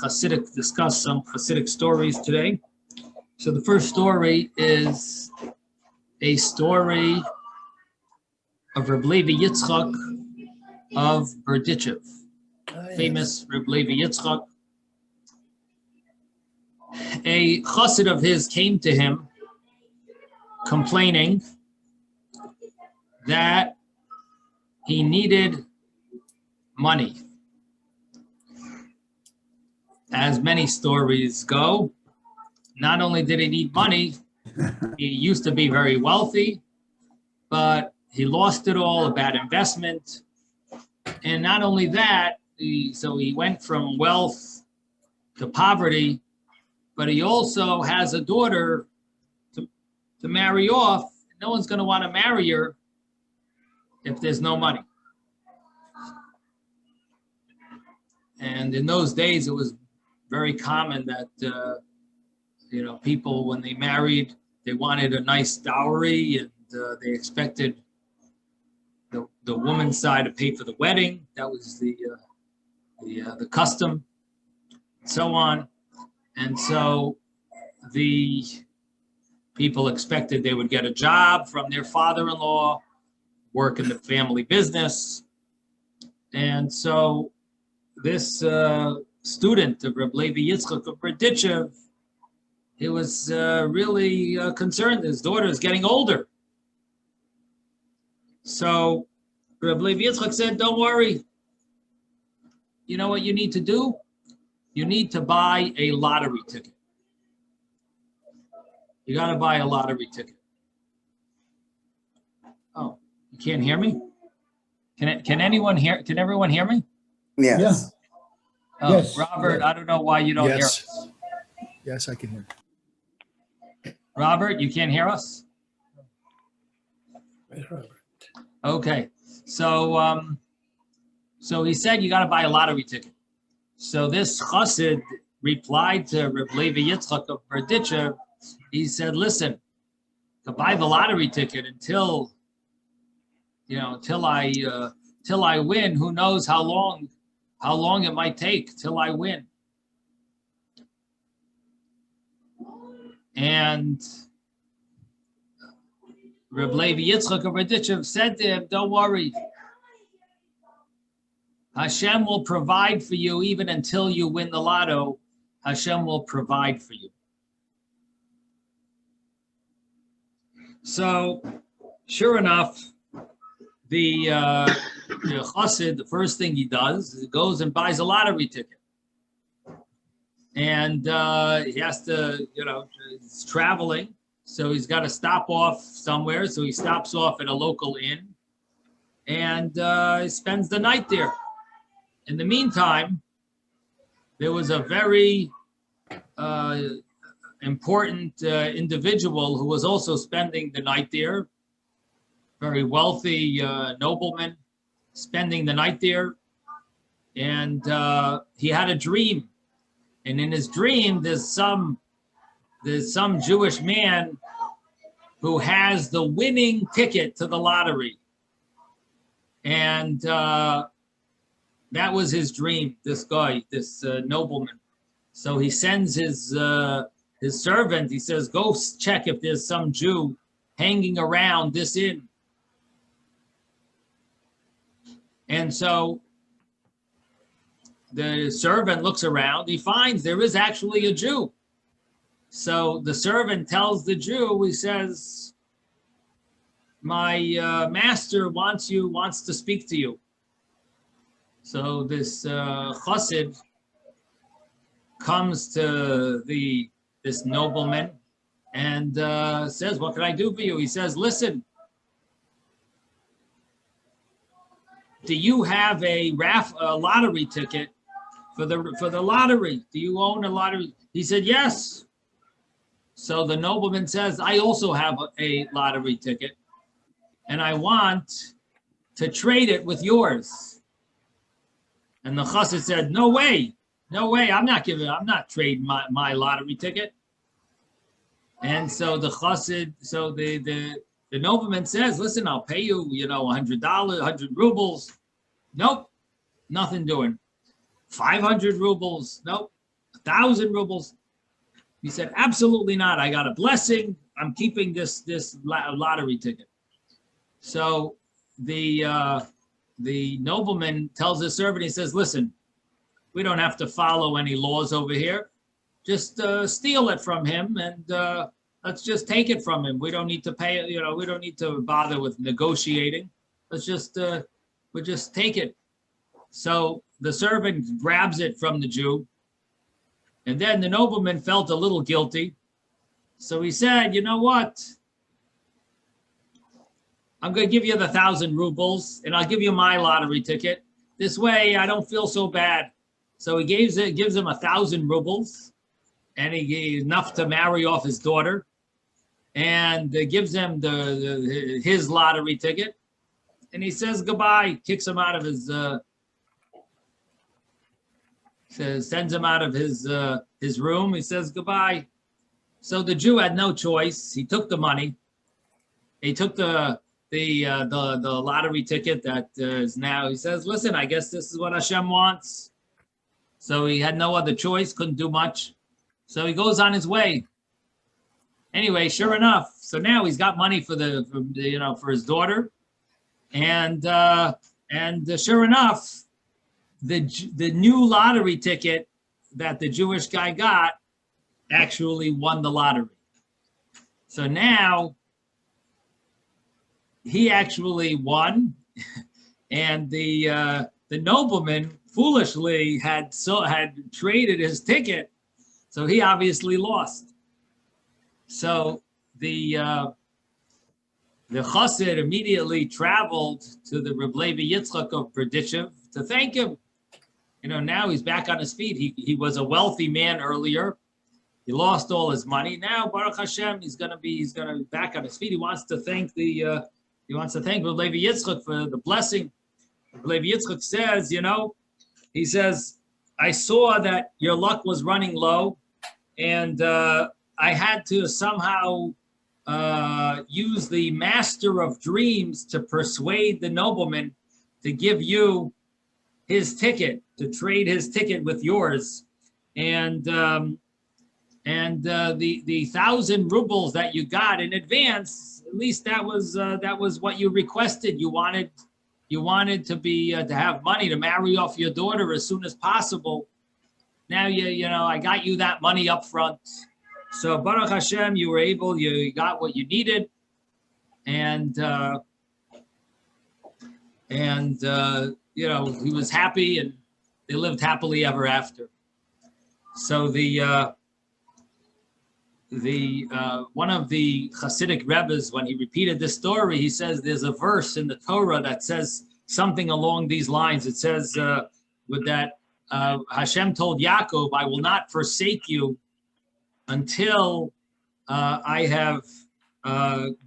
Chassidic, discuss some Chassidic stories today. So the first story is a story of Rebbe Yitzhak of Berdychev, famous Rebbe Yitzhak. A chassid of his came to him complaining that he needed money. As many stories go, not only did he need money, he used to be very wealthy, but he lost it all, a bad investment. And not only that, so he went from wealth to poverty, but he also has a daughter to marry off. No one's going to want to marry her if there's no money. And in those days, it was very common that, people, when they married, they wanted a nice dowry, and they expected the woman's side to pay for the wedding. That was the custom, and so on. And so the people expected they would get a job from their father-in-law, work in the family business. And so this student of Rebbe Yitzhak of Berdychev, he was really concerned. His daughter is getting older. So Rebbe Yitzhak said, don't worry. You know what you need to do? You need to buy a lottery ticket. You got to buy a lottery ticket. Oh, you can't hear me? Can anyone hear? Can everyone hear me? Yes. Yeah. Oh, Yes. Robert, I don't know why you don't hear us. Yes, I can hear. Robert, you can't hear us? Okay. So he said you got to buy a lottery ticket. So this chassid replied to Rebbe Yitzhak of Berdychev. He said, listen, to buy the lottery ticket until I win, who knows how long it might take till I win. And Rebbe Yitzhak of Berdychev said to him, don't worry. Hashem will provide for you even until you win the lotto. Hashem will provide for you. So, sure enough, the chassid, the first thing he does is he goes and buys a lottery ticket. And he has to, he's traveling, so he's got to stop off somewhere. So he stops off at a local inn, and he spends the night there. In the meantime, there was a very important individual who was also spending the night there, very wealthy nobleman, spending the night there. And he had a dream. And in his dream, there's some Jewish man who has the winning ticket to the lottery. And that was his dream, this guy, this nobleman. So he sends his servant, he says, go check if there's some Jew hanging around this inn. And so the servant looks around, he finds there is actually a Jew. So the servant tells the Jew, he says, my master wants to speak to you. So this chassid comes to this nobleman and says, what can I do for you? He says, listen, do you have a lottery ticket for the lottery? Do you own a lottery? He said, yes. So the nobleman says, I also have a lottery ticket, and I want to trade it with yours. And the chassid said, no way, I'm not trading my lottery ticket. And so the chassid, the nobleman says, listen, I'll pay you, $100, 100 rubles. Nope, nothing doing. 500 rubles. Nope, 1,000 rubles. He said, absolutely not. I got a blessing. I'm keeping this lottery ticket. So the nobleman tells his servant, he says, listen, we don't have to follow any laws over here. Just steal it from him, and let's just take it from him. We don't need to pay it. We don't need to bother with negotiating. Let's just we'll just take it. So the servant grabs it from the Jew, and then the nobleman felt a little guilty. So he said, you know what? I'm going to give you the 1,000 rubles, and I'll give you my lottery ticket. This way, I don't feel so bad. So he gives him 1,000 rubles, and he gave enough to marry off his daughter, and gives him his lottery ticket, and he says goodbye, kicks him out of his, sends him out of his room. He says goodbye. So the Jew had no choice. He took the money. He took the lottery ticket that is now. He says, listen, I guess this is what Hashem wants. So he had no other choice. Couldn't do much. So he goes on his way. Anyway, sure enough, so now he's got money for for his daughter, and sure enough, the new lottery ticket that the Jewish guy got actually won the lottery. So now he actually won, and the nobleman foolishly had traded his ticket, so he obviously lost. So the Chassid immediately traveled to the Rebbe Yitzhak of Berdychev to thank him. Now he's back on his feet. He was a wealthy man earlier. He lost all his money. Now Baruch Hashem, he's gonna be back on his feet. He wants to thank Rebbe Yitzhak for the blessing. Rebbe Yitzhak says, he says, I saw that your luck was running low, and I had to somehow use the master of dreams to persuade the nobleman to give you his ticket, to trade his ticket with yours. And the 1,000 rubles that you got in advance, at least that was what you requested. You wanted to have money to marry off your daughter as soon as possible. Now I got you that money up front. So Baruch Hashem, you got what you needed, and he was happy, and they lived happily ever after. So one of the Chassidic Rebbes, when he repeated this story, he says there's a verse in the Torah that says something along these lines. It says Hashem told Yaakov, I will not forsake you until I have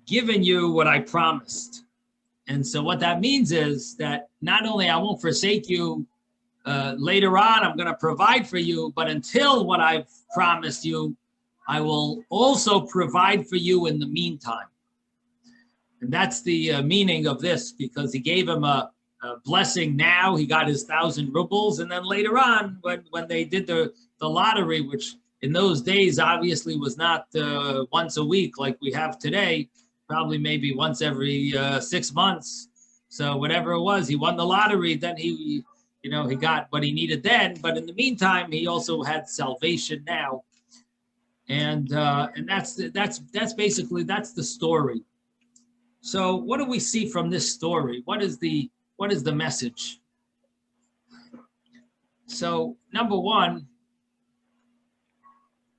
given you what I promised. And so what that means is that not only I won't forsake you later on, I'm going to provide for you, but until what I've promised you, I will also provide for you in the meantime. And that's the meaning of this, because he gave him a blessing now. He got his 1,000 rubles. And then later on, when they did the lottery, which in those days obviously was not once a week like we have today, probably maybe once every 6 months. So whatever it was, he won the lottery. Then he got what he needed then. But in the meantime, he also had salvation now. And that's basically the story. So what do we see from this story? What is the message? So number one,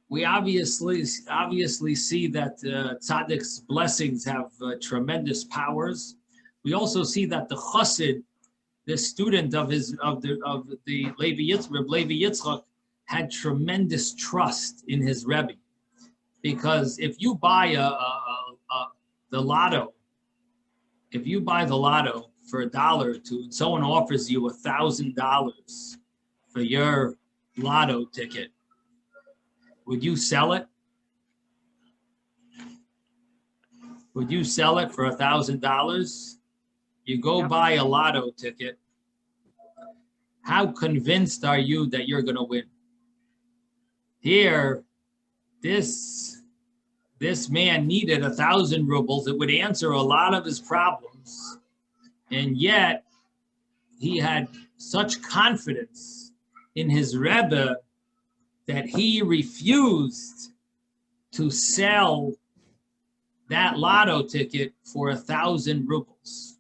we obviously see that Tzaddik's blessings have tremendous powers. We also see that the Chassid, the student of the Rebbe Yitzhak, had tremendous trust in his Rebbe, because if you buy the lotto for $1 and someone offers you $1,000 for your lotto ticket, would you sell it? Would you sell it for $1,000? You go buy a lotto ticket. How convinced are you that you're going to win? Here, this man needed 1,000 rubles. It would answer a lot of his problems. And yet, he had such confidence in his Rebbe that he refused to sell that lotto ticket for 1,000 rubles.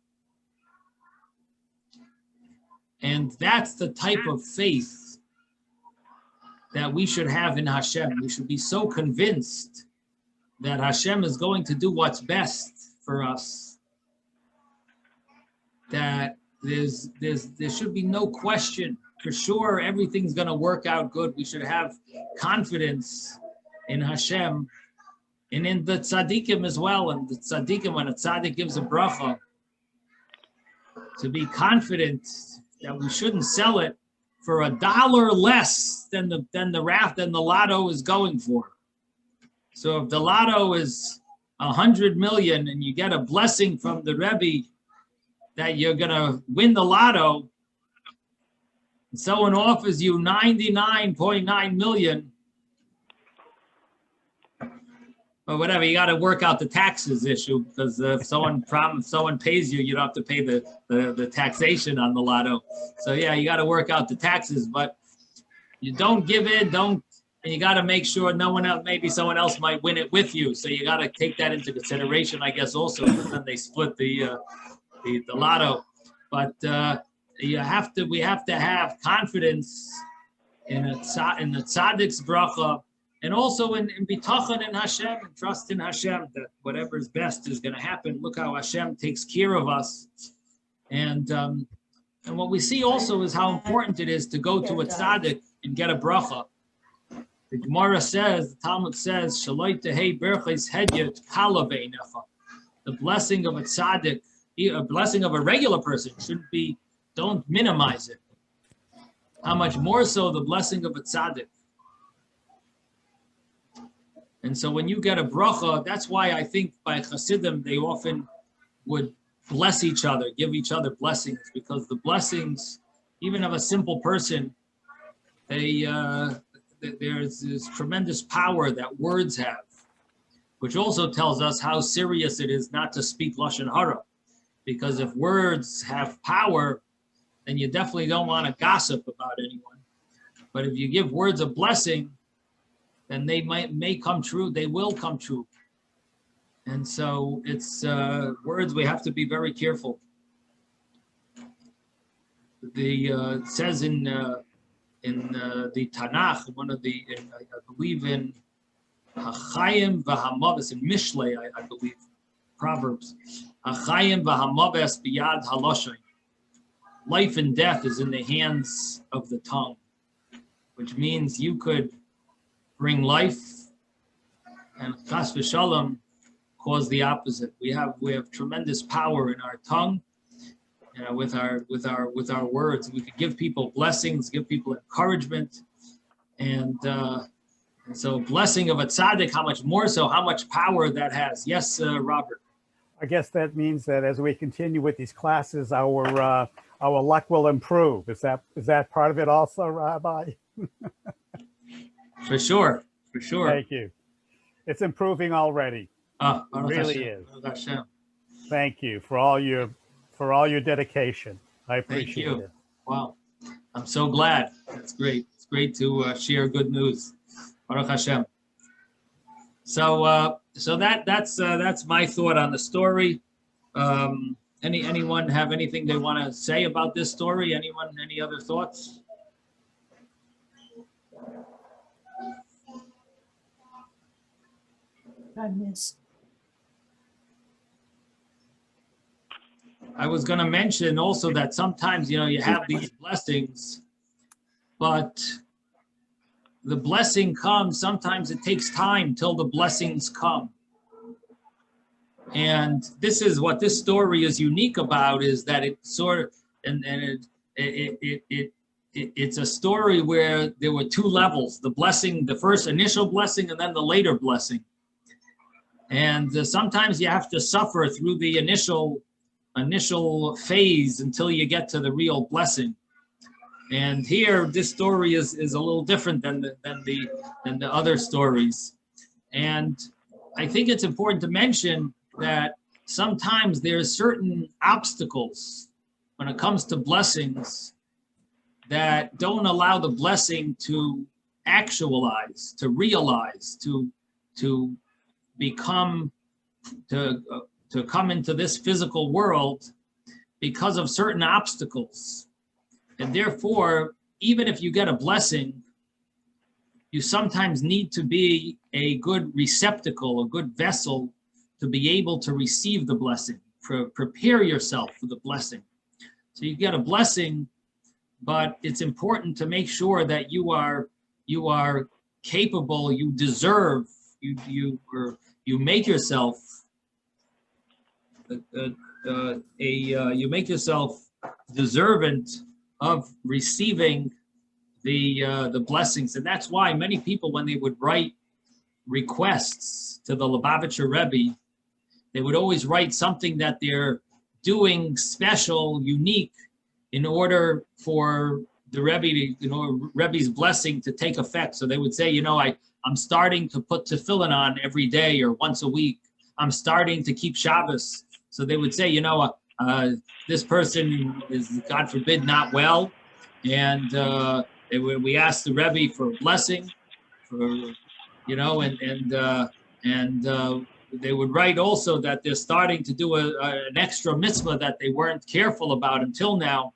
And that's the type of faith that we should have in Hashem. We should be so convinced that Hashem is going to do what's best for us, that there should be no question. For sure, everything's going to work out good. We should have confidence in Hashem and in the tzaddikim as well. And the tzaddikim, when a tzaddik gives a bracha, to be confident that we shouldn't sell it for $1 less than the lotto is going for. So if the lotto is 100 million and you get a blessing from the Rebbe that you're gonna win the lotto, and someone offers you 99.9 million, or whatever, you got to work out the taxes issue, because if someone pays you, you don't have to pay the taxation on the lotto. So yeah, you got to work out the taxes, but you don't give in, and you got to make sure no one else, maybe someone else might win it with you. So you got to take that into consideration, I guess, also, because then they split the lotto. But we have to have confidence in the tzaddik's bracha, and also in bitachon in Hashem, and trust in Hashem that whatever is best is going to happen. Look how Hashem takes care of us. And what we see also is how important it is to go to a tzaddik and get a bracha. The Gemara says, the Talmud says, Shaloi tehei berches hedyet kala ve'einecha. The blessing of a tzaddik, a blessing of a regular person, shouldn't be, don't minimize it. How much more so the blessing of a tzaddik. And so when you get a bracha, that's why I think by Chassidim, they often would bless each other, give each other blessings, because the blessings, even of a simple person, there's this tremendous power that words have, which also tells us how serious it is not to speak Lashon Hara. Because if words have power, then you definitely don't want to gossip about anyone. But if you give words of blessing, then they may come true. They will come true. And so it's words, we have to be very careful. It says in the Tanakh, I believe in Hachayim v'Hamaves, in Mishlei, I believe, Proverbs, Hachayim v'Hamaves biyad haloshay. Life and death is in the hands of the tongue, which means you could bring life, and chas v'shalom cause the opposite. We have tremendous power in our tongue, with our words. We could give people blessings, give people encouragement, and so blessing of a tzaddik, how much more so, how much power that has. Yes, Robert. I guess that means that as we continue with these classes, our luck will improve. Is that part of it also, Rabbi? For sure. Thank you. It's improving already. It really is. Thank you for all your dedication. I appreciate it. Wow, I'm so glad. That's great. It's great to share good news. Baruch Hashem. So that's my thought on the story. Anyone have anything they want to say about this story? Anyone? Any other thoughts? I was going to mention also that sometimes, you have these blessings, but the blessing comes, sometimes it takes time till the blessings come. And this is what this story is unique about, is that it sort of, it's a story where there were two levels, the blessing, the first initial blessing, and then the later blessing. And sometimes you have to suffer through the initial phase until you get to the real blessing. And here, this story is a little different than the other stories. And I think it's important to mention that sometimes there's certain obstacles when it comes to blessings that don't allow the blessing to actualize, to realize, to become, to come into this physical world because of certain obstacles. And therefore, even if you get a blessing, you sometimes need to be a good receptacle, a good vessel to be able to receive the blessing, prepare yourself for the blessing. So you get a blessing, but it's important to make sure that you are capable, you deserve, you make yourself you make yourself deserving of receiving the blessings. And that's why many people, when they would write requests to the Lubavitcher Rebbe, they would always write something that they're doing special, unique, in order for the Rebbe to, Rebbe's blessing to take effect. So they would say, I'm starting to put tefillin on every day or once a week. I'm starting to keep Shabbos. So they would say, this person is, God forbid, not well. And we asked the Rebbe for a blessing, and they would write also that they're starting to do an extra mitzvah that they weren't careful about until now,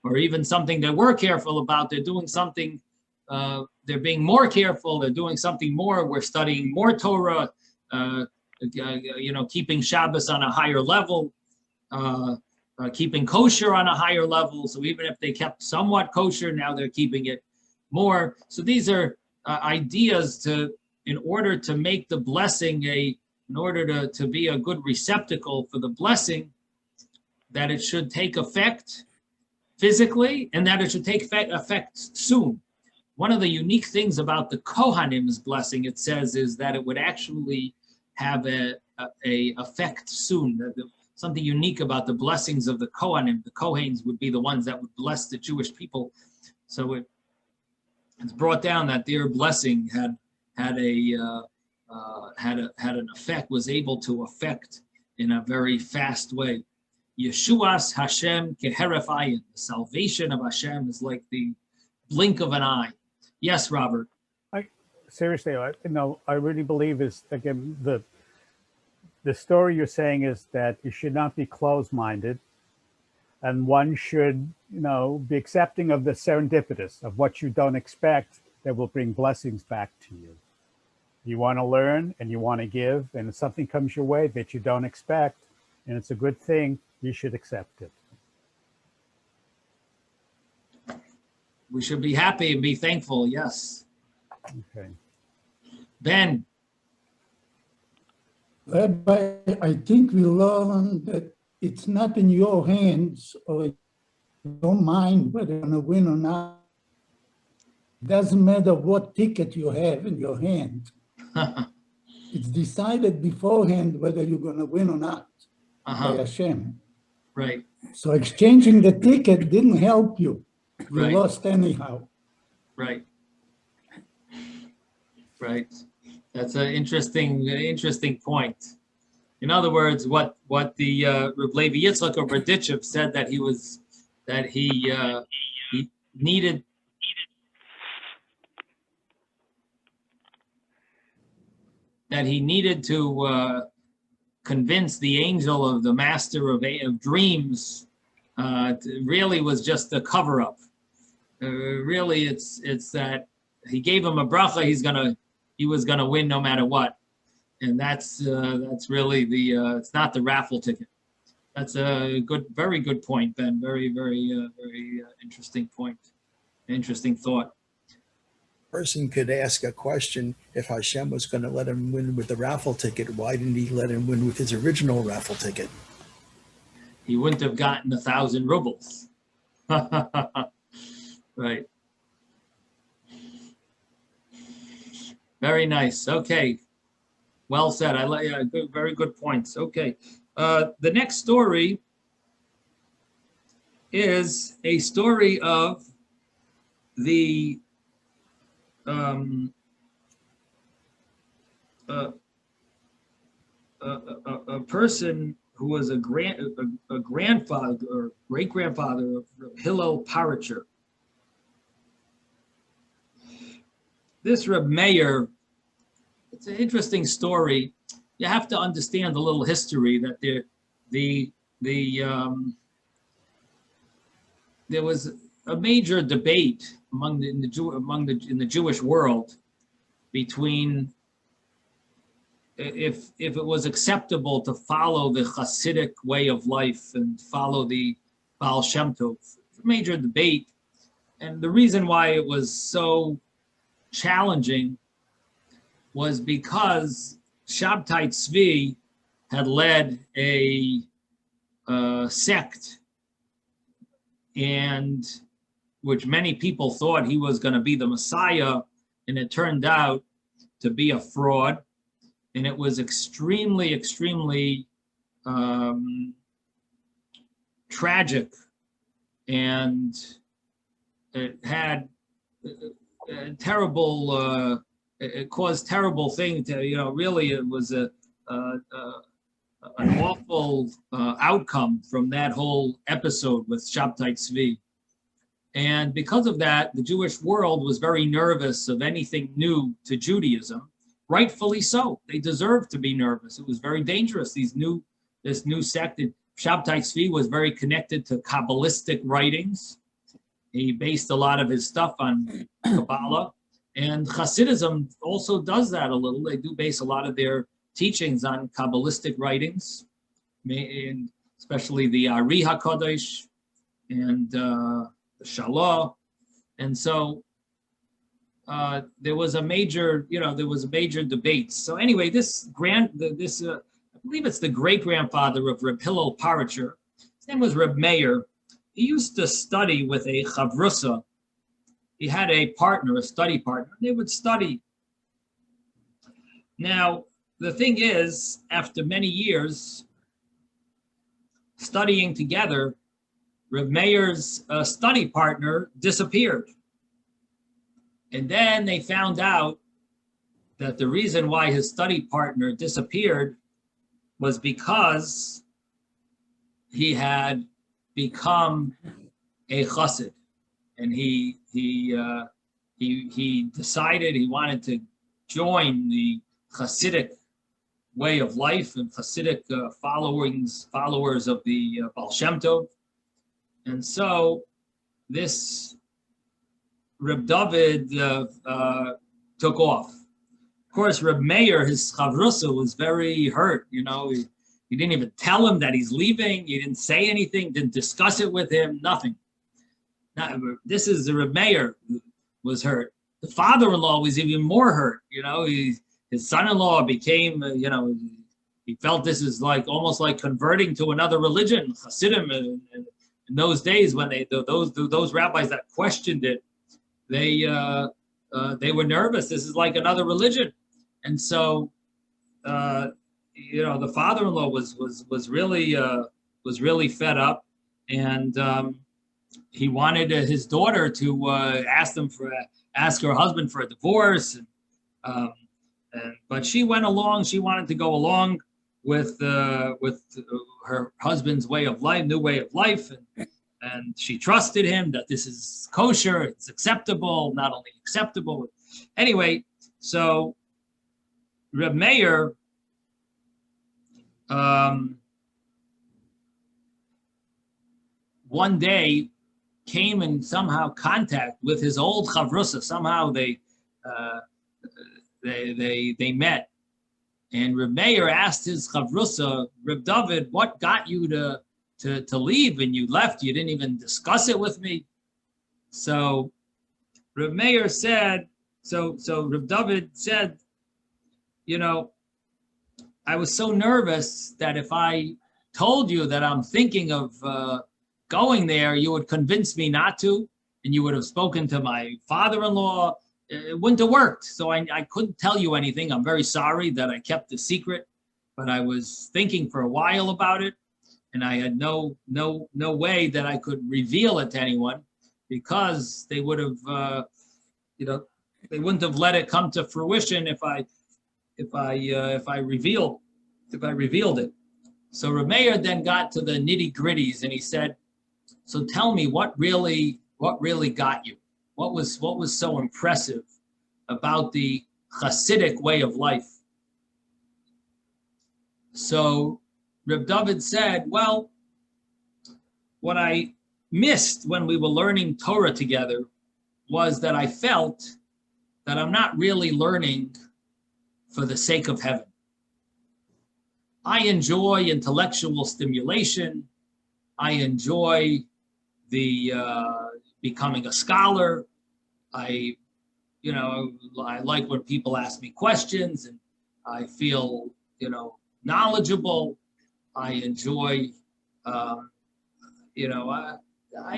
or even something they were careful about. They're doing something, they're being more careful, they're doing something more. We're studying more Torah, keeping Shabbos on a higher level, keeping kosher on a higher level. So even if they kept somewhat kosher, now they're keeping it more. So these are ideas in order to make the blessing in order to be a good receptacle for the blessing, that it should take effect physically and that it should take effect soon. One of the unique things about the Kohanim's blessing, it says, is that it would actually have a effect soon. Something unique about the blessings of the Kohanim. The Kohanes would be the ones that would bless the Jewish people. So it's brought down that their blessing had an effect, was able to affect in a very fast way. Yeshuas Hashem keheref ayin. The salvation of Hashem is like the blink of an eye. Yes, Robert. Seriously, I really believe is, again, the story you're saying is that you should not be closed-minded, and one should, be accepting of the serendipitous, of what you don't expect that will bring blessings back to you. You want to learn and you want to give, and if something comes your way that you don't expect, and it's a good thing, you should accept it. We should be happy and be thankful, yes. Okay. Ben. Rabbi, I think we learned that it's not in your hands or in your mind whether you're going to win or not. It doesn't matter what ticket you have in your hand. It's decided beforehand whether you're going to win or not by Hashem. Right. So exchanging the ticket didn't help you. You lost anyhow. Right. Right. That's an interesting point. In other words, what the Rebbe Yitzhak of Berdychev said, that he needed to convince the angel of the master of dreams really was just a cover-up. Really, it's that he gave him a bracha. He was gonna win no matter what, and that's really it's not the raffle ticket. That's a very good point, Ben. Very interesting point. Interesting thought. Person could ask a question: if Hashem was going to let him win with the raffle ticket, why didn't he let him win with his original raffle ticket? He wouldn't have gotten 1,000 rubles. Right. Very nice. Okay. Well said. I like very good points. Okay. The next story is a story of the a person who was a grandfather or great grandfather of Hillel Paritcher. This Reb Meir, it's an interesting story. You have to understand a little history that there was a major debate in the Jewish world between if it was acceptable to follow the Chassidic way of life and follow the Baal Shem Tov. It's a major debate, and the reason why it was so challenging was because Shabtai Tzvi had led a sect, and which many people thought he was going to be the Messiah, and it turned out to be a fraud, and it was extremely, extremely tragic, and it had a terrible. It caused terrible things. Really, it was an awful outcome from that whole episode with Shabtai Tzvi. And because of that, the Jewish world was very nervous of anything new to Judaism. Rightfully so. They deserved to be nervous. It was very dangerous. This new sect. Shabtai Tzvi was very connected to Kabbalistic writings. He based a lot of his stuff on Kabbalah. And Hasidism also does that a little. They do base a lot of their teachings on Kabbalistic writings, and especially the Ari HaKadosh and the Shalah. And so there was a major debate. So anyway, I believe it's the great grandfather of Reb Hillel Paritcher. His name was Reb Meir. He used to study with a chavrusa. He had a partner, a study partner. They would study. Now, the thing is, after many years studying together, Reb Meir's study partner disappeared. And then they found out that the reason why his study partner disappeared was because he had become a chassid, and he decided he wanted to join the Chassidic way of life and Chassidic followers of the Baal Shem Tov. And so this Reb David took off. Of course, Reb Meir, his chavrusa, was very hurt. He didn't even tell him that he's leaving. He didn't say anything, didn't discuss it with him, nothing. Now, this is the Reb Meir who was hurt. The father-in-law was even more hurt. His son-in-law became, he felt this is almost like converting to another religion. Hasidim in those days, when those rabbis that questioned it, they were nervous. This is like another religion, and so the father-in-law was really fed up, and he wanted his daughter to ask her husband for a divorce, but she went along. She wanted to go along with her husband's way of life, new way of life, and she trusted him that this is kosher, it's acceptable, not only acceptable. Anyway, so Reb Meir one day came in somehow contact with his old chavrusa. Somehow they met, and Reb Meir asked his chavrusa, Reb David, what got you to leave, and you left? You didn't even discuss it with me. So Reb Meir said, so Reb David said, I was so nervous that if I told you that I'm thinking of going there, you would convince me not to, and you would have spoken to my father-in-law. It wouldn't have worked. So I couldn't tell you anything. I'm very sorry that I kept the secret, but I was thinking for a while about it, and I had no way that I could reveal it to anyone. because they would have, they wouldn't have let it come to fruition if I revealed it. So Reb Meir then got to the nitty gritties, and he said, "So tell me, what really got you? What was so impressive about the Chassidic way of life?" So Reb David said, "Well, what I missed when we were learning Torah together was that I felt that I'm not really learning for the sake of heaven. I enjoy intellectual stimulation. I enjoy the becoming a scholar. I like when people ask me questions, and I feel, knowledgeable. I enjoy, I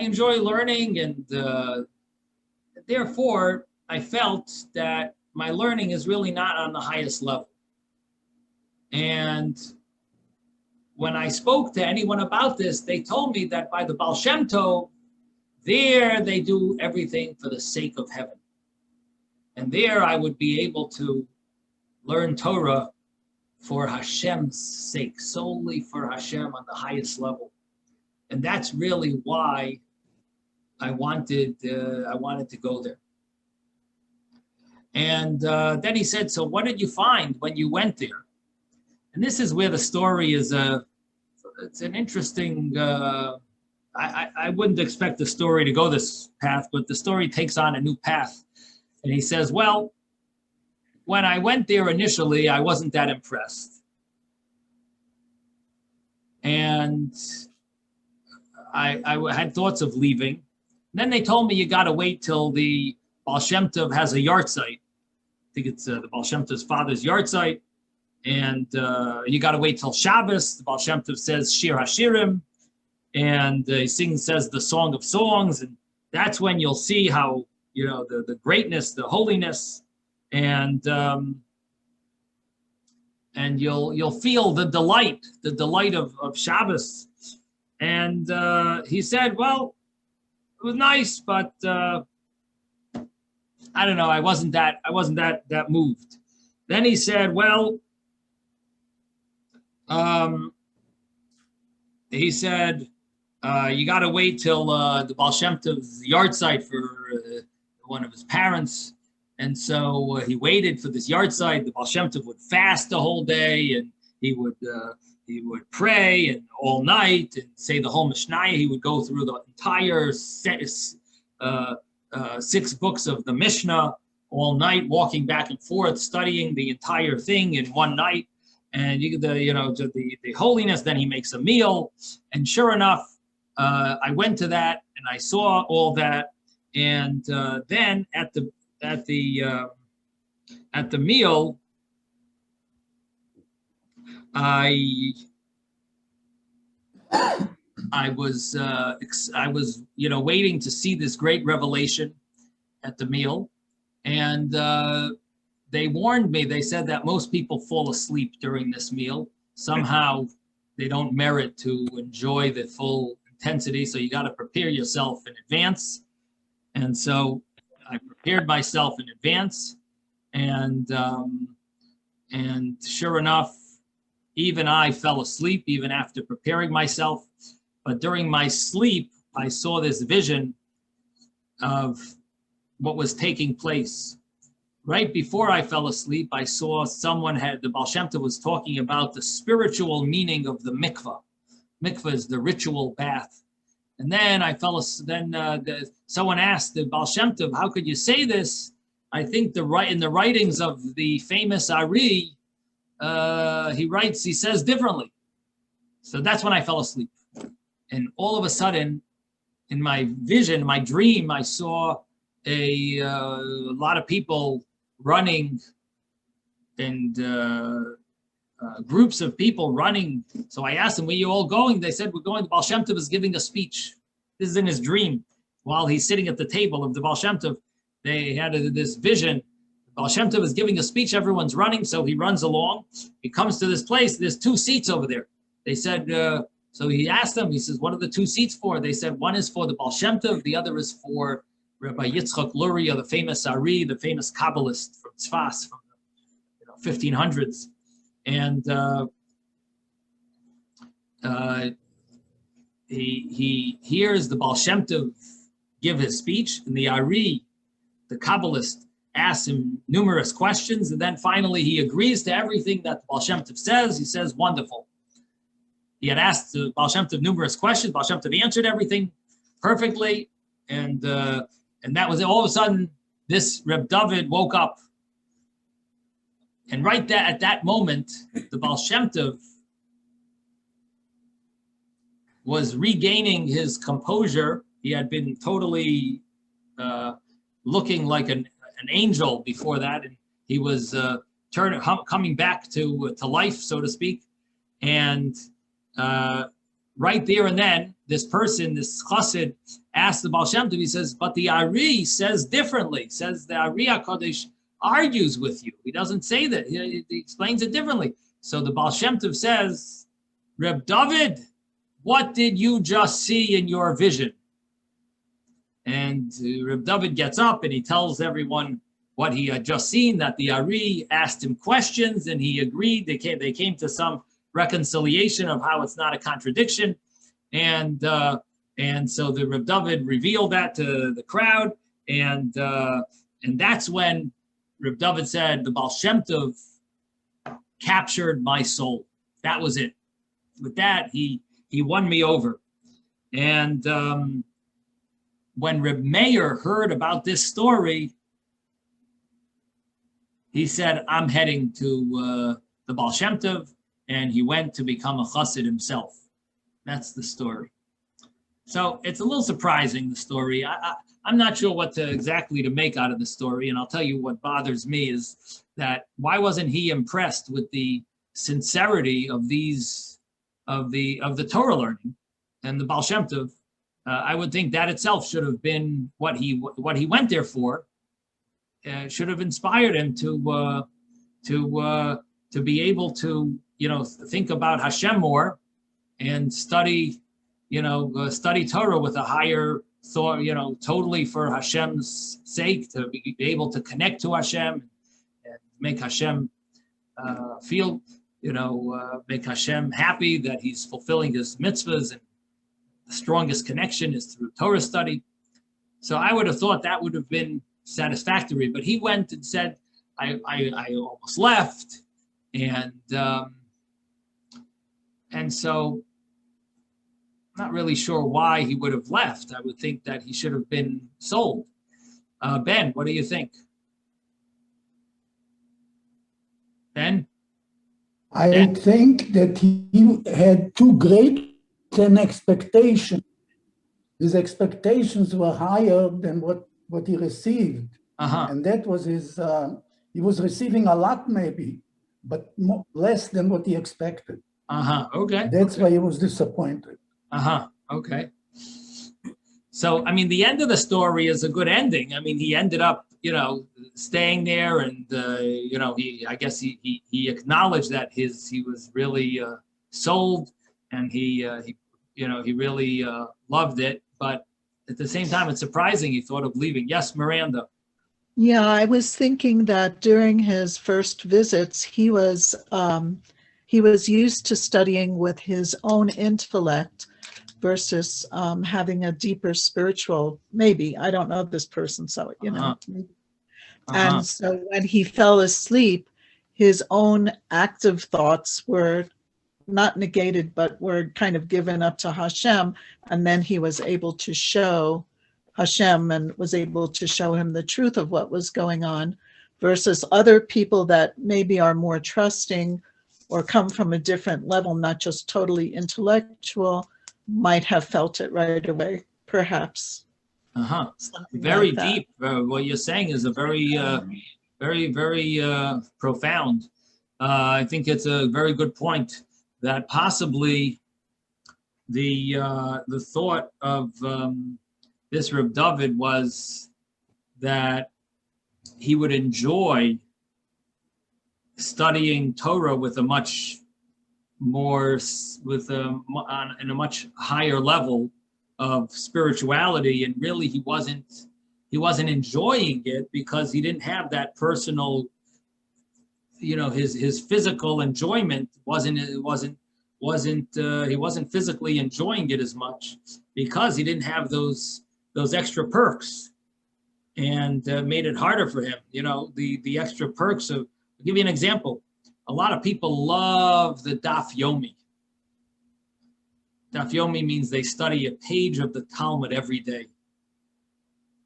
enjoy learning, and therefore I felt that my learning is really not on the highest level. And when I spoke to anyone about this, they told me that by the Baal Shem Tov, there they do everything for the sake of heaven. And there I would be able to learn Torah for Hashem's sake, solely for Hashem on the highest level. And that's really why I wanted to go there. And then he said, "So what did you find when you went there?" And this is where the story is it's an interesting, I wouldn't expect the story to go this path, but the story takes on a new path. And he says, "Well, when I went there initially, I wasn't that impressed. And I had thoughts of leaving. And then they told me you got to wait till the Baal Shem Tov has a yahrzeit. I think it's the Baal Shem Tov's father's yahrzeit. And you got to wait till Shabbos. The Baal Shem Tov says Shir Hashirim. And he says the Song of Songs. And that's when you'll see how, the greatness, the holiness, and you'll feel the delight of Shabbos." And he said, "Well, it was nice, but I don't know. I wasn't that moved." Then he said, "Well, he said you got to wait till the Baal Shem Tov's yahrzeit for one of his parents." And so he waited for this yahrzeit. The Baal Shem Tov would fast the whole day, and he would pray and all night and say the whole Mishnah. He would go through the entire 6 books of the Mishnah all night, walking back and forth, studying the entire thing in one night. And the holiness. Then he makes a meal, and sure enough, I went to that and I saw all that. And then at the meal, I was waiting to see this great revelation at the meal, and they warned me. They said that most people fall asleep during this meal. Somehow they don't merit to enjoy the full intensity, so you got to prepare yourself in advance. And so I prepared myself in advance, and sure enough, even I fell asleep even after preparing myself. But during my sleep, I saw this vision of what was taking place. Right before I fell asleep, I saw the Baal Shem Tov was talking about the spiritual meaning of the mikvah. Mikvah is the ritual bath. And then someone asked the Baal Shem Tov, "How could you say this?" I think in the writings of the famous Ari, he says differently. So that's when I fell asleep. And all of a sudden, in my vision, my dream, I saw a lot of people running, and groups of people running. So I asked them, "Where are you all going?" They said, "We're going." The Baal Shem Tov is giving a speech. This is in his dream. While he's sitting at the table of the Baal Shem Tov, they had this vision. The Baal Shem Tov is giving a speech. Everyone's running, so he runs along. He comes to this place. There's 2 seats over there. They said, So he asked them, he says, what are the two seats for? They said, one is for the Baal Shem Tov, the other is for Rabbi Yitzhak Luria, the famous Ari, the famous Kabbalist from Tzfas from the 1500s. And he hears the Baal Shem Tov give his speech, and the Ari, the Kabbalist, asks him numerous questions, and then finally he agrees to everything that the Baal Shem Tov says. He says, wonderful. He had asked the Baal Shem Tov numerous questions. Baal Shem Tov answered everything perfectly, and that was it. All of a sudden, this Reb David woke up, and right at that moment, the Baal Shem Tov was regaining his composure. He had been totally looking like an angel before that, and he was coming back to life, so to speak. And right there and then, this person, this chassid, asked the Baal Shem Tov, he says, but the Ari says differently, says the Ari HaKadosh argues with you. He doesn't say that. He explains it differently. So the Baal Shem Tov says, Reb David, what did you just see in your vision? And Reb David gets up and he tells everyone what he had just seen, that the Ari asked him questions and he agreed. They came to some reconciliation of how it's not a contradiction. And so the Reb David revealed that to the crowd. And that's when Reb David said, the Baal Shem Tov captured my soul. That was it. With that, he won me over. And when Reb Meir heard about this story, he said, I'm heading to the Baal Shem Tov, and he went to become a chassid himself. That's the story. So it's a little surprising, the story. I'm not sure what exactly to make out of the story, and I'll tell you what bothers me is that why wasn't he impressed with the sincerity of the Torah learning and the Baal Shem Tov? I would think that itself should have been what he went there for. Should have inspired him to be able to think about Hashem more and study Torah with a higher thought, totally for Hashem's sake, to be able to connect to Hashem and make Hashem feel, make Hashem happy that he's fulfilling his mitzvahs, and the strongest connection is through Torah study. So I would have thought that would have been satisfactory, but he went and said, I almost left, and so I'm not really sure why he would have left. I would think that he should have been sold. Ben, what do you think? Ben? I think that he had too great an expectation. His expectations were higher than what he received. Uh-huh. And that was he was receiving a lot maybe, but less than what he expected. Uh-huh, okay. That's why he was disappointed. Uh-huh, okay. So, the end of the story is a good ending. He ended up, staying there, and, I guess he acknowledged that he was really sold, and he really loved it. But at the same time, it's surprising he thought of leaving. Yes, Miranda. Yeah, I was thinking that during his first visits, he was used to studying with his own intellect versus having a deeper spiritual, maybe, I don't know this person, so, And so when he fell asleep, his own active thoughts were not negated, but were kind of given up to Hashem. And then he was able to show Hashem and was able to show him the truth of what was going on, versus other people that maybe are more trusting or come from a different level, not just totally intellectual, might have felt it right away, perhaps. Uh-huh. Something Very like that. deep. What you're saying is a very, very profound. I think it's a very good point that possibly the thought of this Reb David was that he would enjoy studying Torah with a much with in a much higher level of spirituality, and really he wasn't enjoying it because he didn't have that personal, his physical enjoyment he wasn't physically enjoying it as much because he didn't have those extra perks, and made it harder for him. The extra perks of, I'll give you an example. A lot of people love the Daf Yomi. Daf Yomi means they study a page of the Talmud every day.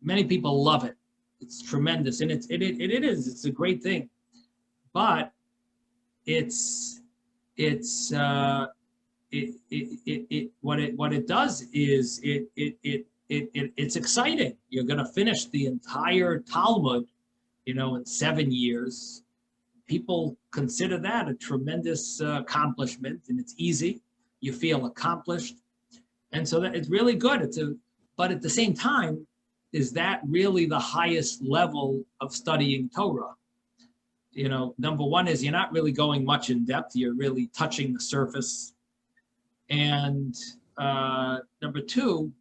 Many people love it. It's tremendous, and it is. It's a great thing, but what it does is it's exciting. You're going to finish the entire Talmud, in 7 years. People consider that a tremendous accomplishment, and it's easy. You feel accomplished, and so that it's really good. But at the same time, is that really the highest level of studying Torah? Number one is you're not really going much in depth. You're really touching the surface, and number two,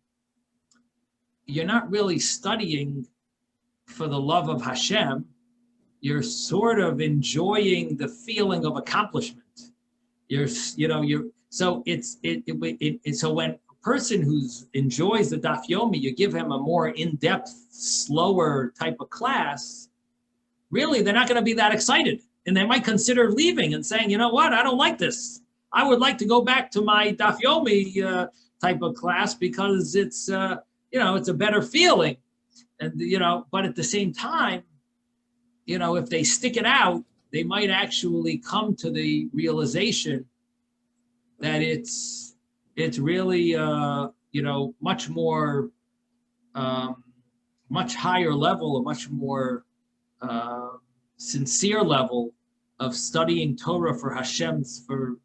you're not really studying for the love of Hashem. You're sort of enjoying the feeling of accomplishment. So when a person who enjoys the Daf Yomi, you give him a more in-depth, slower type of class, really they're not going to be that excited, and they might consider leaving and saying, you know what, I don't like this. I would like to go back to my Daf Yomi type of class because it's it's a better feeling, and but at the same time, if they stick it out, they might actually come to the realization that it's really much more much higher level, a much more sincere level of studying Torah for Hashem's for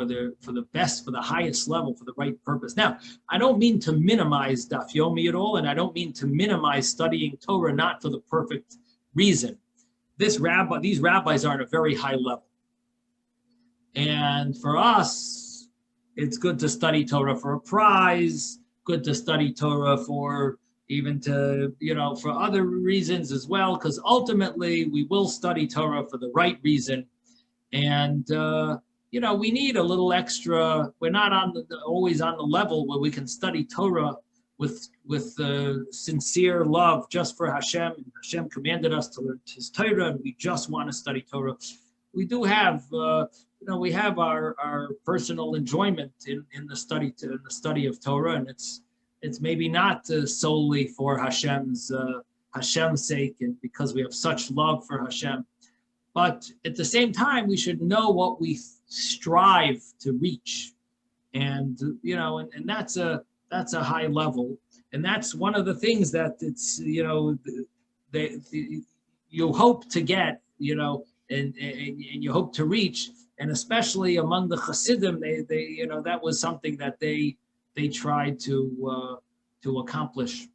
the best, for the highest level, for the right purpose. Now, I don't mean to minimize Daf Yomi at all, and I don't mean to minimize studying Torah not for the perfect reason. These rabbis are at a very high level. And for us, it's good to study Torah for a prize, good to study Torah for even to, for other reasons as well, because ultimately we will study Torah for the right reason. And, we need a little extra. We're not always on the level where we can study Torah with sincere love just for Hashem. And Hashem commanded us to learn His Torah, and we just want to study Torah. We do have, we have our personal enjoyment in the study of Torah, and it's maybe not solely for Hashem's sake, and because we have such love for Hashem. But at the same time, we should know what we strive to reach, and and that's a high level, and that's one of the things that it's you hope to get, and you hope to reach, and especially among the Chassidim, they that was something that they tried to accomplish,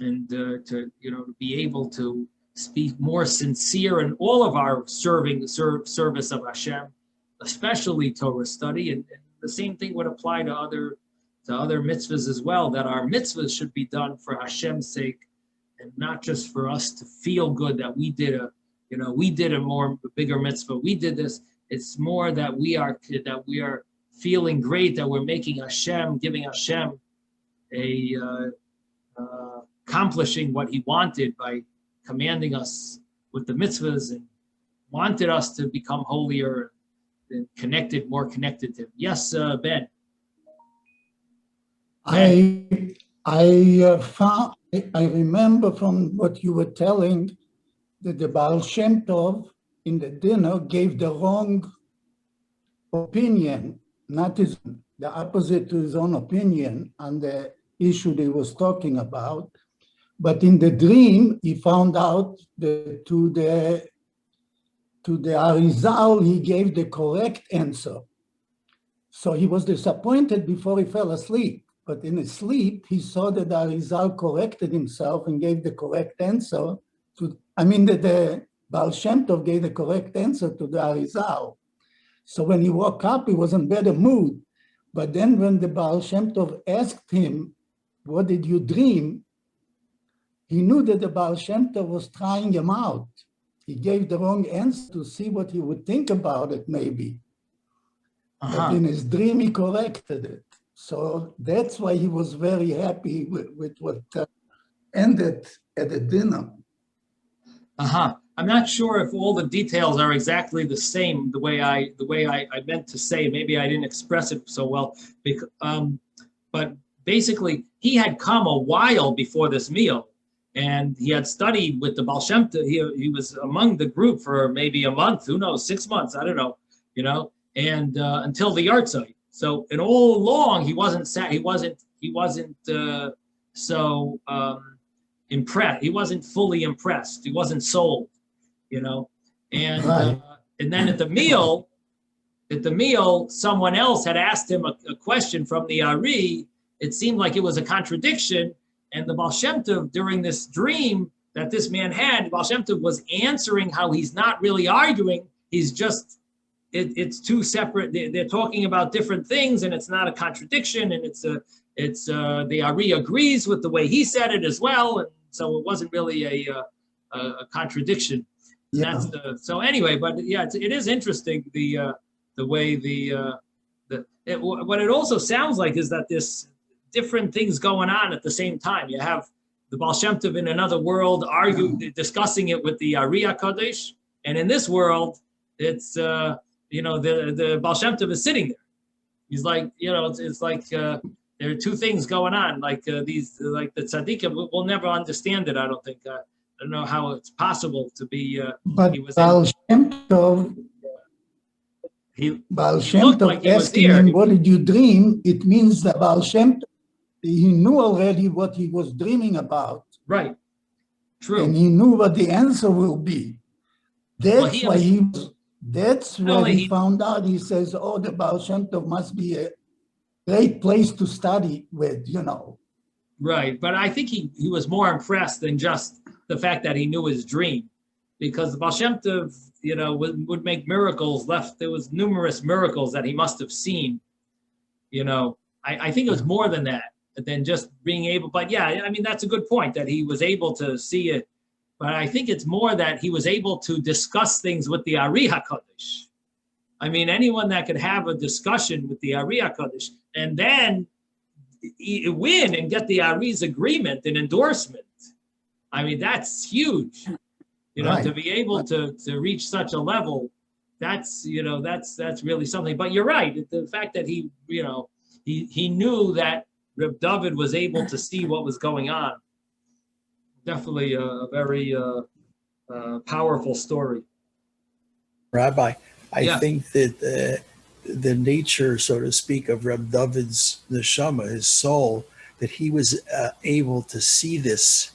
and to be able to be more sincere in all of our service of Hashem, especially Torah study, and the same thing would apply to other mitzvahs as well. That our mitzvahs should be done for Hashem's sake, and not just for us to feel good that we did a bigger mitzvah. We did this. It's more that we are feeling great that we're giving Hashem accomplishing what He wanted by commanding us with the mitzvahs, and wanted us to become holier and more connected to Him. Yes, Ben. I remember from what you were telling that the Baal Shem Tov in the dinner gave the wrong opinion, not the opposite to his own opinion on the issue they was talking about. But in the dream, he found out that to the Arizal, he gave the correct answer. So he was disappointed before he fell asleep. But in his sleep, he saw that the Arizal corrected himself and gave the correct answer that the Baal Shem Tov gave the correct answer to the Arizal. So when he woke up, he was in better mood. But then when the Baal Shem Tov asked him, what did you dream? He knew that the Baal Shem Tov was trying him out. He gave the wrong answer to see what he would think about it, maybe. But in his dream, he corrected it. So that's why he was very happy with what ended at the dinner. I'm not sure if all the details are exactly the same, the way I meant to say. Maybe I didn't express it so well. But basically, he had come a while before this meal, and he had studied with the Baal Shem Tov. He was among the group for maybe a month, who knows, 6 months, I don't know, and until the Yartzeit. So, and all along, he wasn't so impressed. He wasn't fully impressed. He wasn't sold, and Right. And then at the meal, someone else had asked him a question from the Ari. It seemed like it was a contradiction, and the Baal Shem Tov, during this dream that this man had, Baal Shem Tov was answering how he's not really arguing. He's just, it's two separate. They're talking about different things, and it's not a contradiction, and the Ari agrees with the way he said it as well, and so it wasn't really a contradiction. Yeah. So anyway, but yeah, it is interesting the way what it also sounds like is that there's different things going on at the same time. You have the Baal Shem Tov in another world discussing it with the Ari HaKadosh, and in this world, it's the Baal Shem Tov is sitting there. He's like, it's like there are two things going on. Like the tzaddikim will never understand it. I don't think. I don't know how it's possible to be. But he was Baal Shem Tov, Baal Shem looked Tov like he was asking there. him, what did you dream? It means that Baal Shem Tov, he knew already what he was dreaming about. Right. True. And he knew what the answer will be. That's why he found out. He says, oh, the Baal Shem Tov must be a great place to study with, Right. But I think he was more impressed than just the fact that he knew his dream, because the Baal Shem Tov, would make miracles. There was numerous miracles that he must have seen. I think it was more than that, than just being able. But yeah, I mean, that's a good point that he was able to see it. But I think it's more that he was able to discuss things with the Ari HaKadosh. I mean, anyone that could have a discussion with the Ari HaKadosh and then win and get the Ari's agreement and endorsement. I mean, that's huge. Right. To be able to reach such a level, that's really something. But you're right. The fact that he knew that Reb David was able to see what was going on. Definitely a very powerful story. Rabbi, I Yeah. think that the nature, so to speak, of Reb David's neshama, his soul, that he was able to see this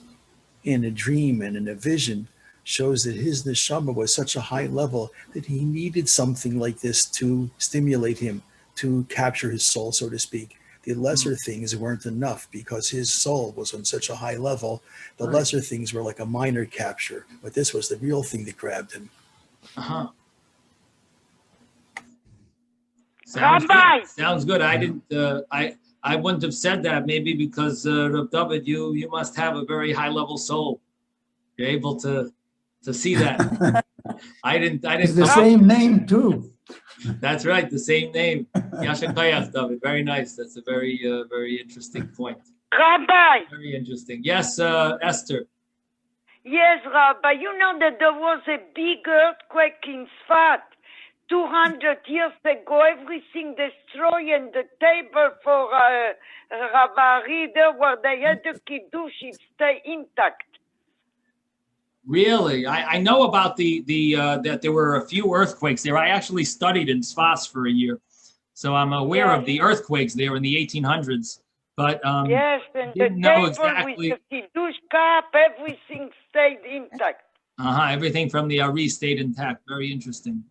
in a dream and in a vision, shows that his neshama was such a high level that he needed something like this to stimulate him, to capture his soul, so to speak. The lesser things weren't enough because his soul was on such a high level. The lesser things were like a minor capture, but this was the real thing that grabbed him. Sounds Rabbi! good. Sounds good. I didn't. I wouldn't have said that, maybe because Reb David, you must have a very high level soul. You're able to see that. I didn't. It's the same name too. That's right. The same name. Yasha Kayach, David. Very nice. That's a very interesting point. Rabbi, Very interesting. Yes, Esther. yes, Rabbi, you know that there was a big earthquake in Sfat 200 years ago, everything destroyed, and the table for Rabbi Reader where they had the Kiddush, it stay intact. Really? I know about that there were a few earthquakes there. I actually studied in Sfas for a year. So I'm aware of the earthquakes there in the 1800s. But yes, and the didn't know table exactly. with the Kiddush cup, everything stayed intact. Everything from the Ari stayed intact. Very interesting.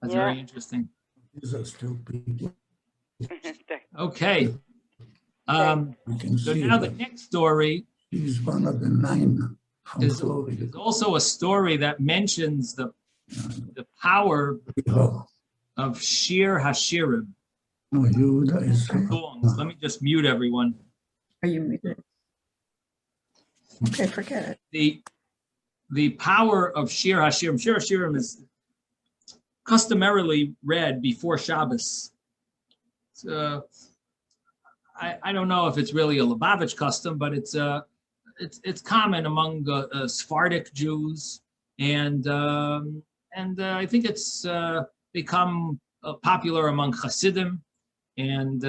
That's very interesting. These are still people. Okay. You can So see now the that next story he's one of the 9 from is Florida. also a story that mentions the power Oh, of Shir Hashirim, No, Yehuda is. songs. Let me just mute everyone. Are you muted? Okay, forget it. The power of Shir Hashirim. Shir Hashirim is customarily read before Shabbos. I don't know if it's really a Lubavitch custom, but it's common among Sephardic Jews, and I think it's become popular among Chassidim and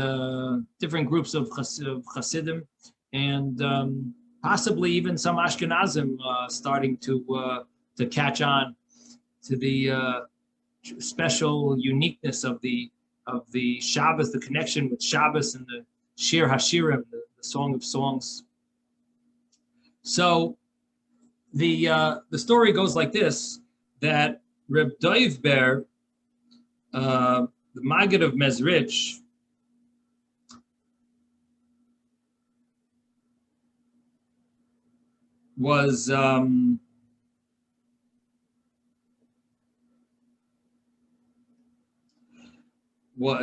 different groups of Chassidim, and possibly even some Ashkenazim starting to catch on to the special uniqueness of the Shabbos, the connection with Shabbos and the Shir Hashirim, the Song of Songs. So the story goes like this: that Reb Dov Ber, the Maggid of Mezrich, was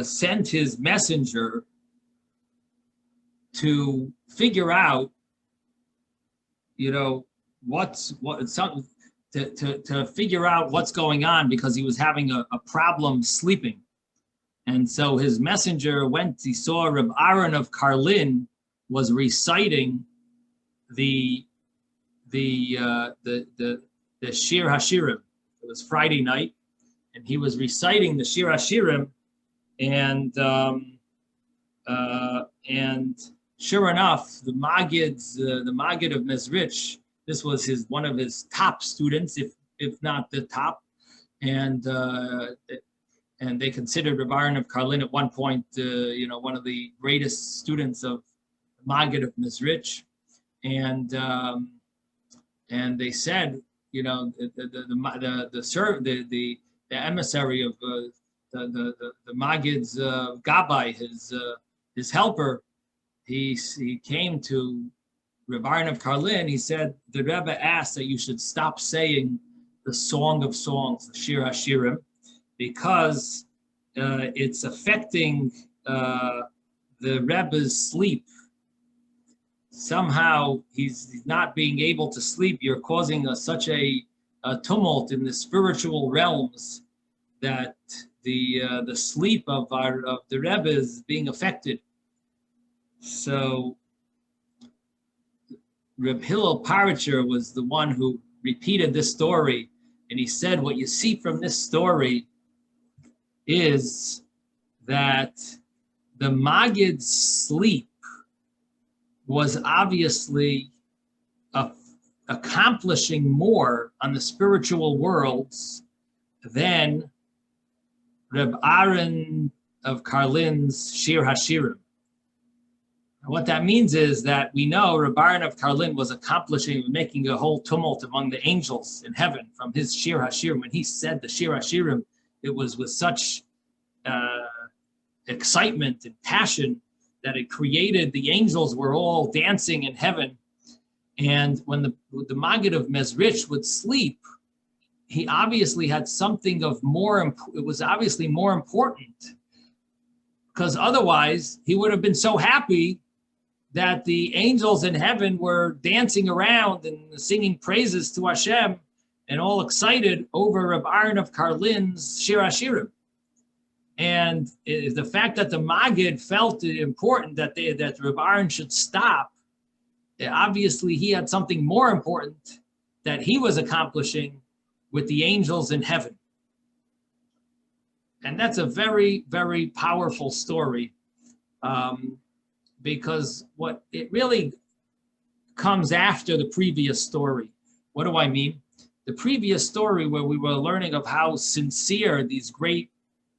sent his messenger to figure out, to figure out what's going on, because he was having a problem sleeping. And so his messenger went, he saw Reb Aaron of Karlin was reciting the Shir Hashirim. It was Friday night, and he was reciting the Shir Hashirim, and sure enough, the Maggid of Mezrich, this was one of his top students, if not the top, and they considered Reb Aaron of Karlin at one point, one of the greatest students of the Maggid of Mezrich, and they said, the emissary of the Maggid's Gabbai, his helper, he came to Reb Aaron of Karlin. He said, the Rebbe asked that you should stop saying the Song of Songs, the Shir Hashirim, because it's affecting the Rebbe's sleep. Somehow he's not being able to sleep. You're causing such a tumult in the spiritual realms that the sleep of the Rebbe is being affected. So Reb Hillel Paritcher was the one who repeated this story, and he said, what you see from this story is that the Maggid's sleep was obviously accomplishing more on the spiritual worlds than Reb Aaron of Karlin's Shir Hashirim. What that means is that we know Reb Aaron of Karlin was making a whole tumult among the angels in heaven from his Shir Hashirim. When he said the Shir Hashirim, it was with such excitement and passion that it created, the angels were all dancing in heaven. And when the Maggid of Mezrich would sleep, he obviously had something of more, it was obviously more important, because otherwise he would have been so happy that the angels in heaven were dancing around and singing praises to Hashem and all excited over Reb Aaron of Karlin's Shir Hashirim. And the fact that the Maggid felt it important that Reb Aaron should stop, obviously he had something more important that he was accomplishing with the angels in heaven. And that's a very, very powerful story, because what it really comes after the previous story. What do I mean? The previous story, where we were learning of how sincere these great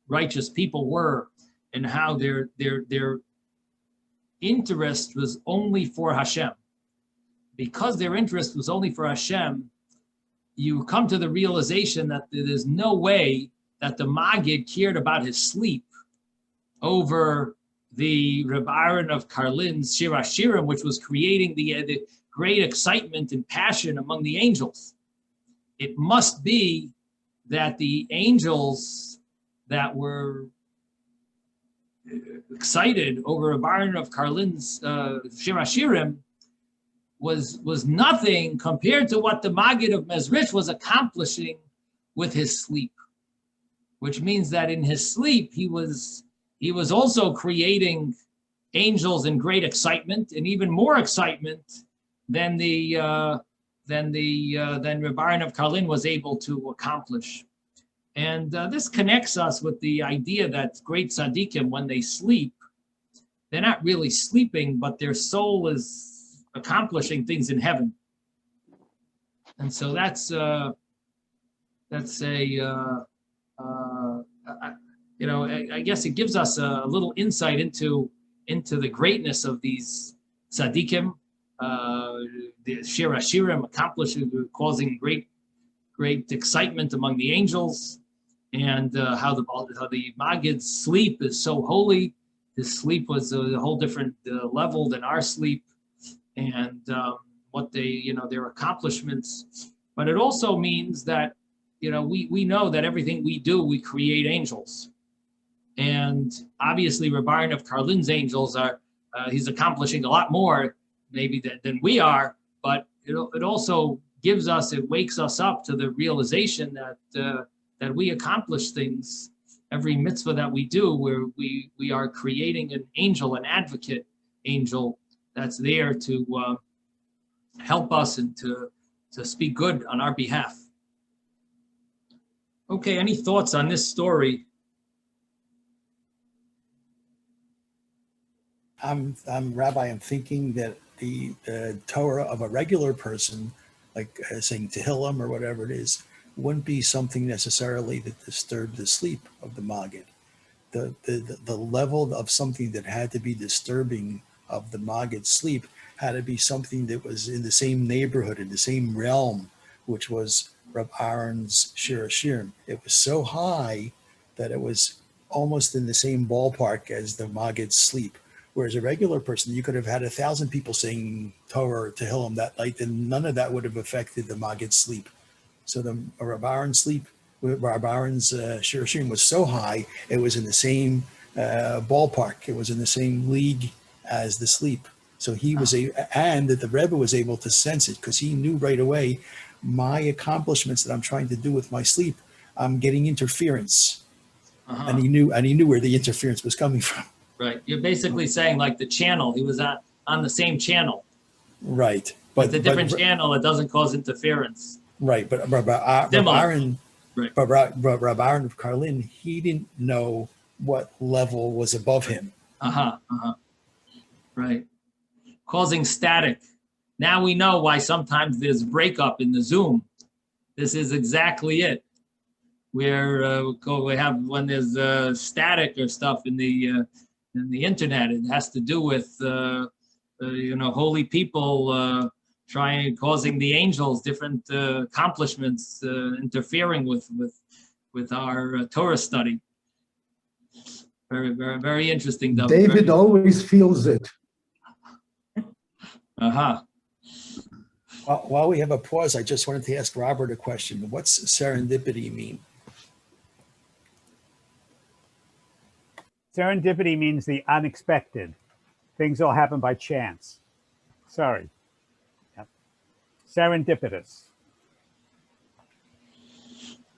righteous people were, and how their interest was only for Hashem. Because their interest was only for Hashem, you come to the realization that there's no way that the Maggid cared about his sleep over the Reb Aaron of Karlin's Shir Hashirim, which was creating the great excitement and passion among the angels. It must be that the angels that were excited over a Baron of Karlin's Shir Hashirim was nothing compared to what the Maggid of Mezrich was accomplishing with his sleep, which means that in his sleep he was also creating angels in great excitement, and even more excitement than the Baron of Karlin was able to accomplish. And this connects us with the idea that great tzaddikim, when they sleep, they're not really sleeping, but their soul is accomplishing things in heaven. And so that's a I guess it gives us a little insight into the greatness of these tzaddikim, the Shir Hashirim accomplishing, causing great excitement among the angels, and how the Maggid's sleep is so holy. His sleep was a whole different level than our sleep, and what their accomplishments. But it also means that we know that everything we do, we create angels. And obviously, Rebbe of Karlin's angels he's accomplishing a lot more maybe than we are, but it also wakes us up to the realization that we accomplish things. Every mitzvah that we do, where we are creating an angel, an advocate angel that's there to help us and to speak good on our behalf. Okay, any thoughts on this story? Rabbi, I'm thinking that the Torah of a regular person, like saying Tehillim or whatever it is, wouldn't be something necessarily that disturbed the sleep of the Maggid. The level of something that had to be disturbing of the Maggid's sleep had to be something that was in the same neighborhood, in the same realm, which was Reb Aaron's Shir Hashirim. It was so high that it was almost in the same ballpark as the Maggid's sleep. Whereas a regular person, you could have had 1,000 people saying Torah or Tehillim that night, and none of that would have affected the Maggid's sleep. So the Reb Aaron's sleep, Reb Aaron's Shir Hashirim was so high, it was in the same ballpark. It was in the same league as the sleep. So he was and that the Rebbe was able to sense it, because he knew right away, my accomplishments that I'm trying to do with my sleep, I'm getting interference. And he knew where the interference was coming from. Right. You're basically saying like the channel, he was on the same channel. Right. But the different channel, it doesn't cause interference. Right. But Reb Aaron of Karlin, he didn't know what level was above him. Right. Causing static. Now we know why sometimes there's breakup in the Zoom. This is exactly it. Where we have when there's static or stuff in the internet, it has to do with holy people causing the angels different accomplishments, interfering with our Torah study. Very, very, very interesting. David always feels it. While we have a pause, I just wanted to ask Robert a question. What's serendipity mean? Serendipity means the unexpected. Things all happen by chance. Sorry. Yep. Serendipitous.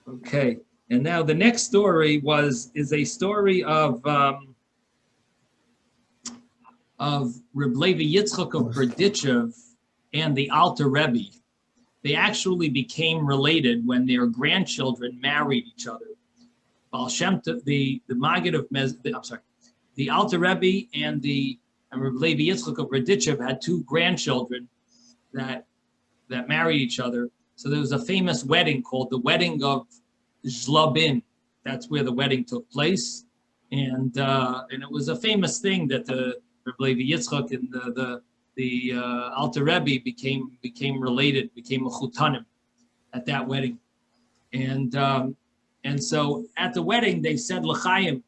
Okay. And now the next story is a story of Reb Levi Yitzhak of Berdychev and the Alta Rebbe. They actually became related when their grandchildren married each other. Baal Shem Tov, the Maggid of the Alta Rebbe and Reb Levi Yitzchak of Berdychev had two grandchildren that married each other. So there was a famous wedding called the Wedding of Zhlubin. That's where the wedding took place, and it was a famous thing that the Reb Levi Yitzchak and the Alta Rebbe became related, became a chutanim at that wedding, and so at the wedding they said l'chaim.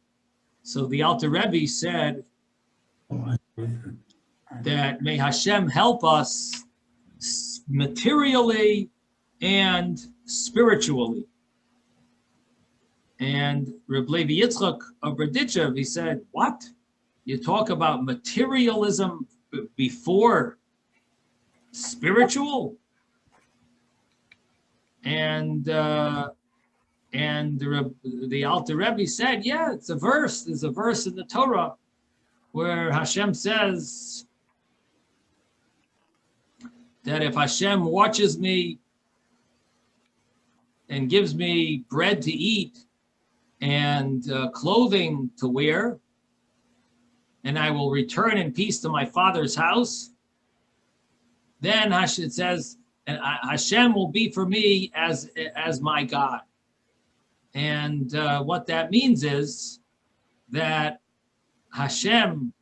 So the Alta Rebbe said that may Hashem help us materially and spiritually. And Rebbe Yitzhak of Berdychev, he said, what? You talk about materialism before spiritual? And the Alta Rebbe said, yeah, it's a verse. There's a verse in the Torah where Hashem says that if Hashem watches me and gives me bread to eat and clothing to wear, and I will return in peace to my Father's house, then Hashem says, and Hashem will be for me as my God. And what that means is that Hashem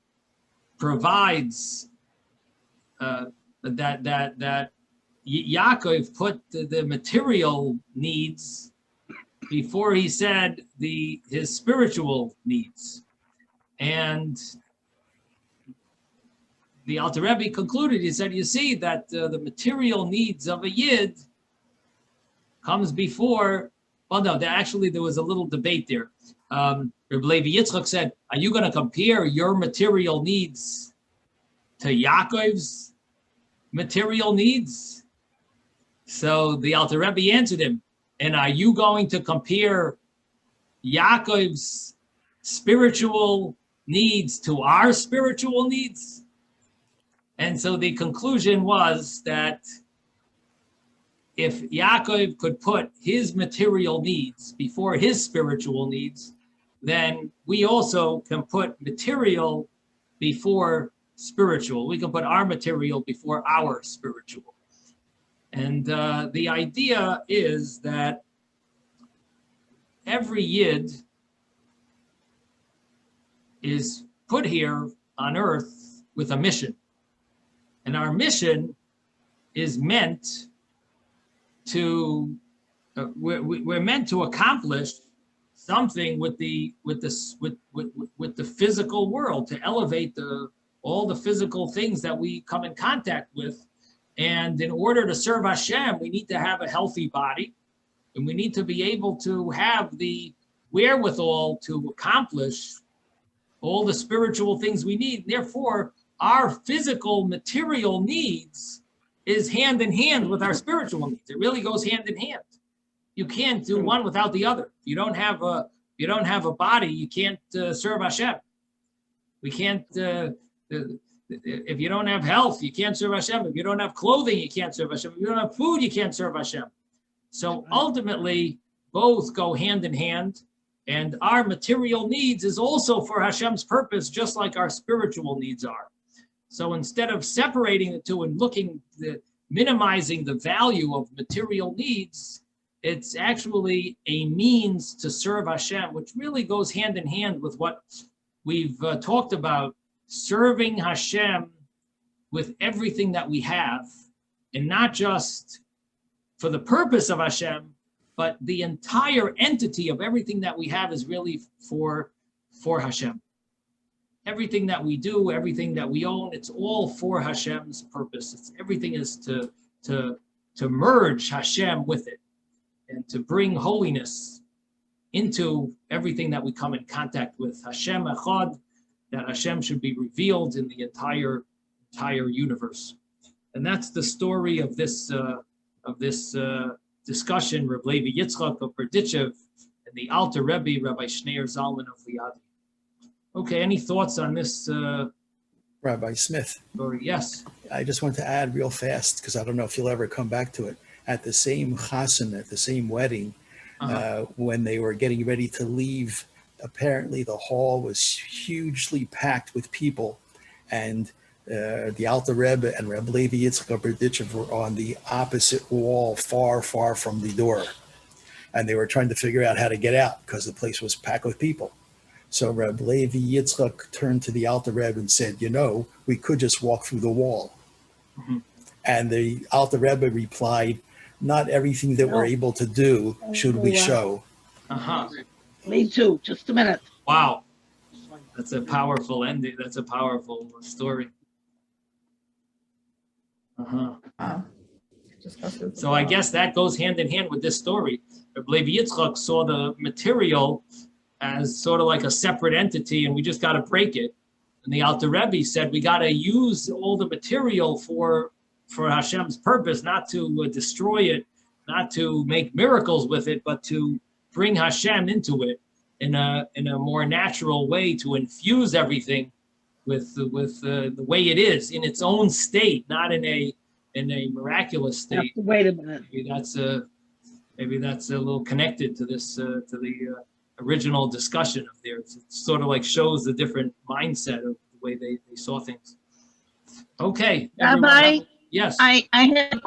provides that Yaakov put the material needs before he said his spiritual needs. And the Alta Rebbe concluded, he said, you see that the material needs of a Yid comes before, well, no, there was a little debate there. Rebbe Yitzhak said, are you going to compare your material needs to Yaakov's material needs? So the Alta Rebbe answered him, and are you going to compare Yaakov's spiritual needs to our spiritual needs? And so the conclusion was that if Yaakov could put his material needs before his spiritual needs, then we also can put material before spiritual. We can put our material before our spiritual. And the idea is that every Yid is put here on earth with a mission. And our mission is meant to, we're meant to accomplish something with the physical world, to elevate all the physical things that we come in contact with. And in order to serve Hashem, we need to have a healthy body, and we need to be able to have the wherewithal to accomplish all the spiritual things we need. Therefore, our physical material needs is hand in hand with our spiritual needs. It really goes hand in hand. You can't do one without the other. If you don't have a body, you can't serve Hashem. We can't. If you don't have health, you can't serve Hashem. If you don't have clothing, you can't serve Hashem. If you don't have food, you can't serve Hashem. So ultimately, both go hand in hand. And our material needs is also for Hashem's purpose, just like our spiritual needs are. So instead of separating the two and minimizing the value of material needs, it's actually a means to serve Hashem, which really goes hand in hand with what we've talked about, serving Hashem with everything that we have, and not just for the purpose of Hashem, but the entire entity of everything that we have is really for Hashem. Everything that we do, everything that we own, it's all for Hashem's purpose. Everything is to merge Hashem with it and to bring holiness into everything that we come in contact with. Hashem Echad, that Hashem should be revealed in the entire universe. And that's the story of this discussion, Rebbe Yitzhak of Berdychev and the Alta Rebbe, Rabbi Shneir Zalman of Liadi. Okay, any thoughts on this? Rabbi Smith. Story? Yes. I just want to add real fast, because I don't know if you'll ever come back to it. At the same chassan, at the same wedding, when they were getting ready to leave, apparently the hall was hugely packed with people, and the Alta Rebbe and Rebbe Yitzhak of Berdychev were on the opposite wall, far, far from the door. And they were trying to figure out how to get out because the place was packed with people. So Rebbe Yitzhak turned to the Alta Rebbe and said, we could just walk through the wall. Mm-hmm. And the Alta Rebbe replied, not everything that we're able to do should we show. Me too. Just a minute. Wow. That's a powerful ending. That's a powerful story. discusses. So I guess that goes hand in hand with this story. Rebbe Yitzhak saw the material as sort of like a separate entity, and we just got to break it. And the Alta Rebbe said we got to use all the material for Hashem's purpose, not to destroy it, not to make miracles with it, but to bring Hashem into it in a more natural way, to infuse everything with the way it is in its own state, not in a miraculous state. Wait a minute. Maybe that's a little connected to this to the original discussion of theirs. It sort of like shows the different mindset of the way they saw things. Okay. everyone, Rabbi, yes. I have